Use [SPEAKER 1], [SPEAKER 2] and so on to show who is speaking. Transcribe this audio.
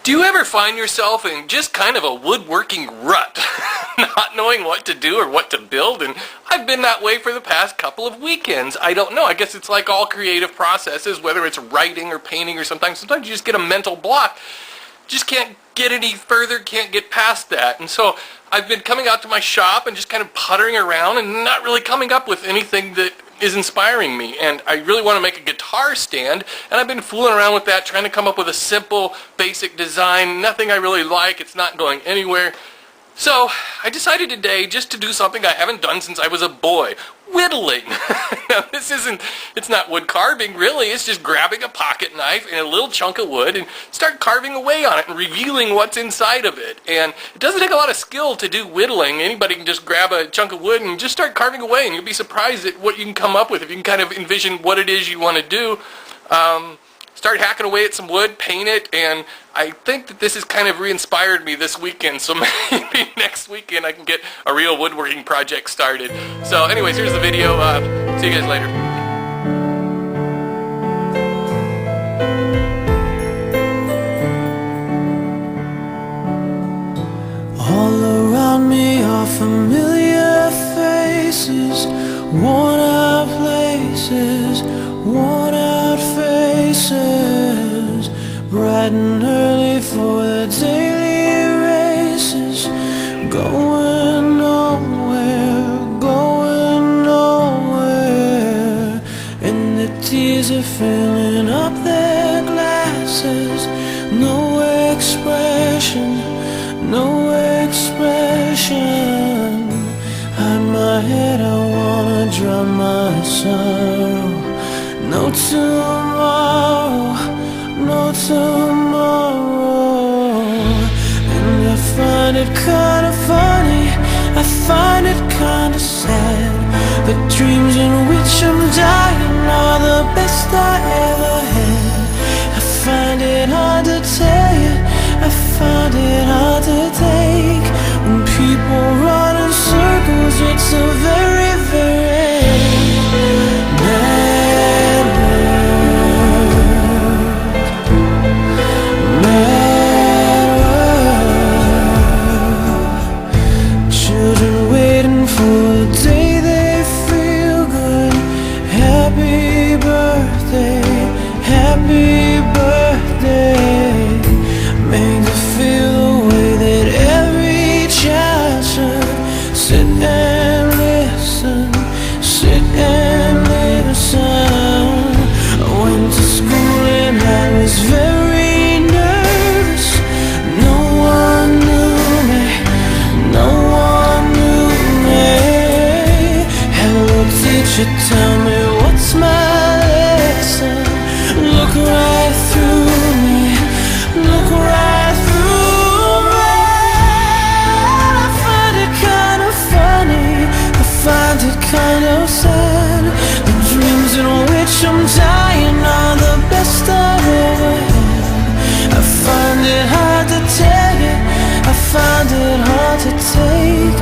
[SPEAKER 1] Do you ever find yourself in just kind of a woodworking rut, not knowing what to do or what to build? And I've been that way for the past couple of weekends. I don't know. I guess it's like all creative processes, whether it's writing or painting or sometimes you just get a mental block. Just can't get any further, can't get past that. And so I've been coming out to my shop and just kind of puttering around and not really coming up with anything that is inspiring me. And I really want to make a guitar stand, and I've been fooling around with that, trying to come up with a simple, basic design. Nothing I really like. It's not going anywhere. So I decided today just to do something I haven't done since I was a boy. Whittling. Now it's not wood carving really, it's just grabbing a pocket knife and a little chunk of wood and start carving away on it and revealing what's inside of it. And it doesn't take a lot of skill to do whittling. Anybody can just grab a chunk of wood and just start carving away, and you'll be surprised at what you can come up with if you can kind of envision what it is you want to do. Start hacking away at some wood, paint it, and I think that this has kind of re-inspired me this weekend, so maybe next weekend I can get a real woodworking project started. So anyways, here's the video. See you guys later.
[SPEAKER 2] All around me are familiar faces, worn out places, worn out faces, bright and early for the daily races, going nowhere, going nowhere, and the tears are filling up their glasses. No expression, no expression. Hide my head, I wanna drown my sorrow. No tomorrow, no tomorrow. And I find it kinda funny, I find it kinda sad. The dreams in which I'm dying are the best I ever had. I find it hard to tell you, I find it hard to take. When people run in circles, it's a very, very mad world. Mad world. Children waiting for the day they feel good. Happy birthday, happy birthday. Made to feel the way that every child should. Sit and listen, sit and listen. I went to school and I was very nervous. No one knew me, no one knew me. Hello teacher, tell me what's my lesson. Look right through me, look right through me. I find it kind of funny, I find it kind of sad. The dreams in which I'm dying are the best I've ever had. I find it hard to tell you, I find it hard to take.